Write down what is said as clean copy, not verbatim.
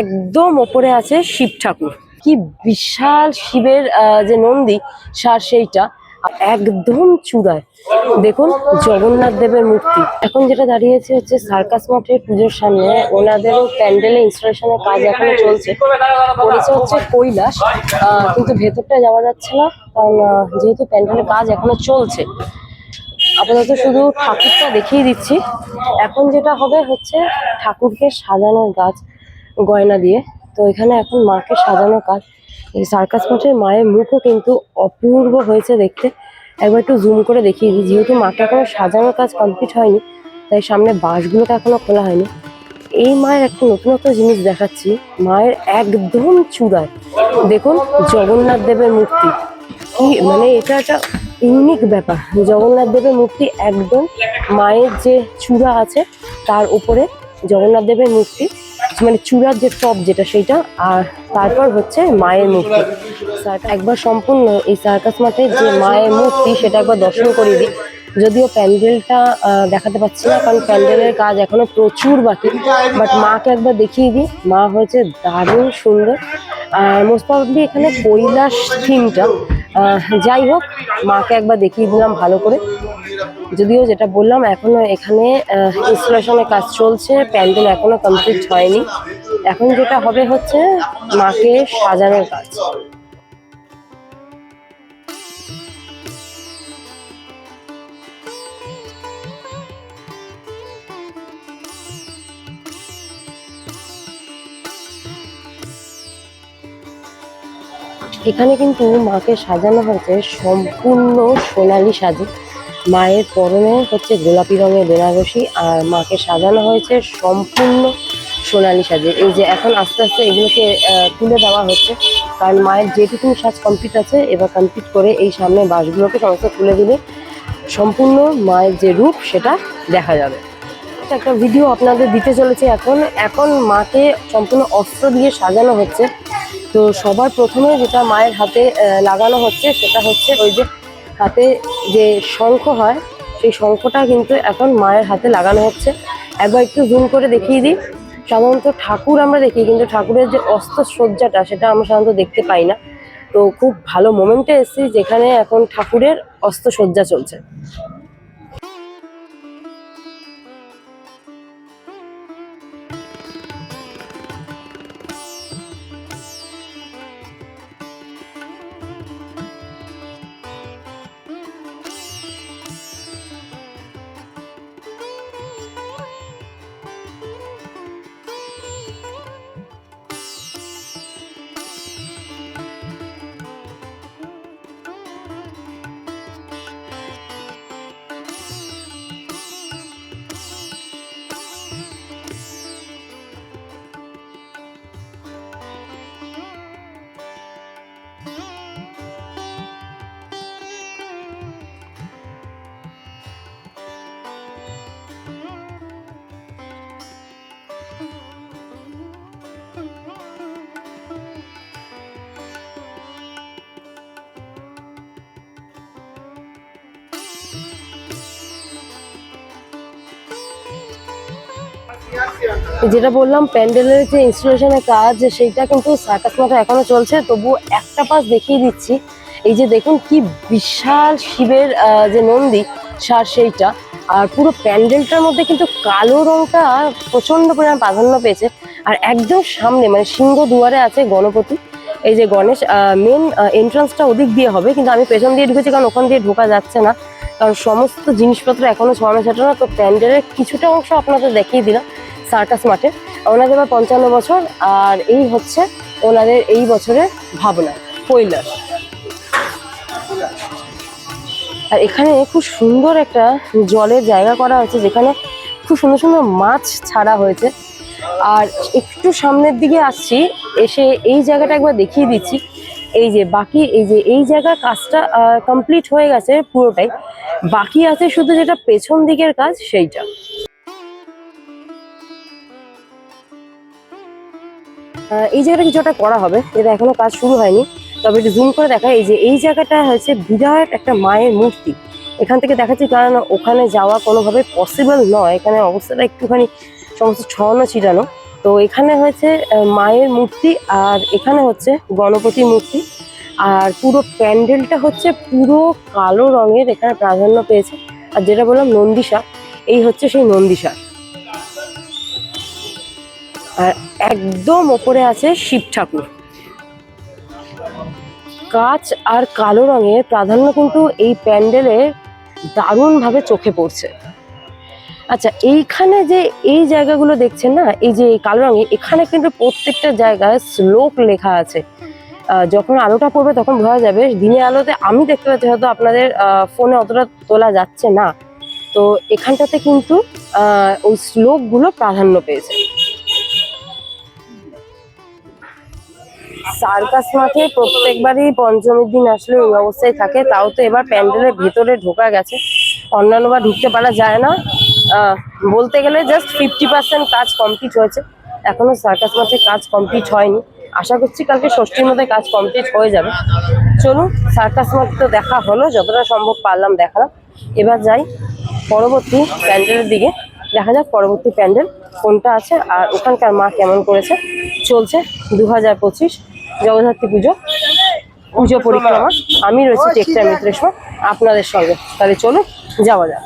একদম ওপরে আছে শিব ঠাকুর। কি বিশাল শিবের যে নন্দী সার সেইটা একদম চূড়ায়। দেখুন জগন্নাথ দেবের মূর্তি। এখন যেটা দাঁড়িয়েছে হচ্ছে সার্কাস মাঠের পুজোর সামনে, ওনাদেরও প্যান্ডেলে ইনস্টলেশনের কাজ এখনো চলছে। পড়েছে হচ্ছে কৈলাস, কিন্তু ভেতরটা যাওয়া যাচ্ছে না কারণ যেহেতু প্যান্ডেলের কাজ এখনো চলছে। আপাতত শুধু ঠাকুরটা দেখিয়ে দিচ্ছি। এখন যেটা হবে হচ্ছে ঠাকুরকে সাজানোর কাজ গয়না দিয়ে। তো এখানে এখন মাকে সাজানোর কাজ। এই সার্কাস মাঠের মায়ের মুখও কিন্তু অপূর্ব হয়েছে দেখতে। একবার একটু জুম করে দেখিয়ে দিই। যেহেতু মাকে এখনো সাজানোর কাজ কমপ্লিট হয়নি, তাই সামনে বাঁশগুলোকে এখনো খোলা হয়নি। এই মায়ের একটা নতুনত্ব জিনিস দেখাচ্ছি। মায়ের একদম চূড়ায় দেখুন জগন্নাথ দেবের মূর্তি। কি মানে এটা একটা ইউনিক ব্যাপার। জগন্নাথ দেবের মূর্তি একদম মায়ের যে চূড়া আছে তার উপরে জগন্নাথ দেবের মূর্তি, মানে চূড়ার যে টপ যেটা সেইটা, আর তারপর হচ্ছে মায়ের মূর্তি। একবার সম্পূর্ণ এই সার্কাস মাঠের যে মায়ের মূর্তি সেটা একবার দর্শন করিয়ে দিই। যদিও প্যান্ডেলটা দেখাতে পাচ্ছি না কারণ প্যান্ডেলের কাজ এখনো প্রচুর বাকি, বাট মাকে একবার দেখিয়ে দিই। মা হয়েছে দারুণ সুন্দর। আর মোস্ট প্রবাবলি এখানে কৈলাস থিমটা। যাই হোক, মাকে একবার দেখিয়ে দিলাম ভালো করে। যদিও যেটা বললাম এখনো এখানে ইনস্টলেশনের কাজ চলছে, প্যান্ডেল এখনো কমপ্লিট হয়নি। এখন যেটা হবে হচ্ছে মাকে সাজানোর কাজ। এখানে কিন্তু মাকে সাজানো হয়েছে সম্পূর্ণ সোনালী সাজে। মায়ের পরনে হচ্ছে গোলাপি রঙের বেনারসি, আর মাকে সাজানো হয়েছে সম্পূর্ণ সোনালী সাজে। এই যে এখন আস্তে আস্তে এগুলোকে তুলে দেওয়া হচ্ছে, কারণ মায়ের যেটুকু সাজ কমপ্লিট আছে এবার কমপ্লিট করে এই সামনে বাঁশগুলোকে সমস্ত তুলে দিলে সম্পূর্ণ মায়ের যে রূপ সেটা দেখা যাবে। একটা ভিডিও আপনাদের দিতে চলেছে। এখন মাকে সম্পূর্ণ অস্ত্র দিয়ে সাজানো হচ্ছে। তো সবার প্রথমে যেটা মায়ের হাতে লাগানো হচ্ছে সেটা হচ্ছে ওই যে হাতে যে শঙ্খ হয়, সেই শঙ্খটা কিন্তু এখন মায়ের হাতে লাগানো হচ্ছে। একবার একটু জুম করে দেখিয়ে দিই। সাধারণত ঠাকুর আমরা দেখি, কিন্তু ঠাকুরের যে অস্ত্রসজ্জাটা সেটা আমরা সাধারণত দেখতে পাই না। তো খুব ভালো মোমেন্টে এসেছি যেখানে এখন ঠাকুরের অস্ত্রসজ্জা চলছে। যেটা বললাম প্যান্ডেলের যে ইনস্টলেশনের কাজ সেইটা কিন্তু সার্কাস মাঠে এখনো চলছে। তবু একটা পাশ দেখিয়ে দিচ্ছি। এই যে দেখুন কি বিশাল শিবের যে নন্দী সার সেইটা, আর পুরো প্যান্ডেলটার মধ্যে কিন্তু কালো রংটা প্রচন্ড পরিমাণ প্রাধান্য পেয়েছে। আর একদম সামনে মানে সিংহ দুয়ারে আছে গণপতি। এই যে গণেশ, মেন এন্ট্রান্সটা ওদিক দিয়ে হবে, কিন্তু আমি পেছন দিয়ে ঢুকেছি কারণ ওখান দিয়ে ঢোকা যাচ্ছে না, কারণ সমস্ত জিনিসপত্র এখনো ছড়ানো ছাটানো। তো প্যান্ডেলের কিছুটা অংশ আপনাদের দেখিয়ে দিলাম। সার্কাস মাঠে ওনাদের এবার 55 বছর, আর এই হচ্ছে ওনাদের এই বছরের ভাবনা কৈলাস। আর এখানে খুব সুন্দর একটা জলের জায়গা করা হয়েছে যেখানে খুব সুন্দর সুন্দর মাছ ছাড়া হয়েছে। আর একটু সামনের দিকে আসছি, এসে এই জায়গাটা একবার দেখিয়ে দিচ্ছি। এই যে বাকি এই জায়গার কাজটা কমপ্লিট হয়ে গেছে পুরোটাই, বাকি আছে শুধু যেটা পেছন দিকের কাজ সেইটা। এই জায়গাটা কিছুটা করা হবে, এটা এখনো কাজ শুরু হয়নি। তবে একটু জুম করে দেখা, এই যে এই জায়গাটা হচ্ছে বিরাট একটা মায়ের মূর্তি। এখান থেকে দেখাচ্ছি কারণ ওখানে যাওয়া কোনোভাবে পসিবল নয়, এখানে অবস্থাটা একটুখানি সমস্ত ছড়ানো ছিটানো। তো এখানে হয়েছে মায়ের মূর্তি, আর এখানে হচ্ছে গণপতি মূর্তি। আর পুরো প্যান্ডেলটা হচ্ছে পুরো কালো রঙের, এখানে প্রাধান্য পেয়েছে। আর যেটা বললাম নন্দীশা, এই হচ্ছে সেই নন্দীশা। আর একদম ওপরে আছে শিব ঠাকুর। কাঁচ আর কালো রঙের প্রাধান্য কিন্তু এই প্যান্ডেলে দারুণভাবে চোখে পড়ছে। আচ্ছা, এইখানে যে এই জায়গাগুলো দেখছেন না, এই যে এই কালো রঙে, এখানে কিন্তু প্রত্যেকটা জায়গায় শ্লোক লেখা আছে। যখন আলোটা পড়বে তখন বোঝা যাবে, দিনের আলোতে আমি দেখতে পাচ্ছি, হয়তো আপনাদের ফোনে অতটা তোলা যাচ্ছে না। তো এখানটাতে কিন্তু ওই শ্লোকগুলো প্রাধান্য পেয়েছে। সার্কাস মাঠে প্রত্যেকবারই পঞ্চমীর দিন আসলে ওই অবস্থায় থাকে, তাও তো এবার প্যান্ডেলের ভেতরে ঢোকা গেছে, অন্যান্যবার ঢুকতে পারা যায় না। বলতে গেলে জাস্ট 50% কাজ কমপ্লিট হয়েছে, এখনো সার্কাস মাঠে কাজ কমপ্লিট হয়নি। আশা করছি কালকে ষষ্ঠীর মধ্যে কাজ কমপ্লিট হয়ে যাবে। চলুন, সার্কাস মাঠ তো দেখা হলো, যতটা সম্ভব পারলাম দেখালাম। এবার যাই পরবর্তী প্যান্ডেলের দিকে, দেখা যাক পরবর্তী প্যান্ডেল কোনটা আছে আর ওখানকার মা কেমন করেছে। চলছে 2025 জগদ্ধাত্রী পুজো পরিক্রমা। আমি রয়েছি টেক্সটাইল মিত্রেশ্বর আপনাদের সঙ্গে, তাহলে চলুন যাওয়া যাক।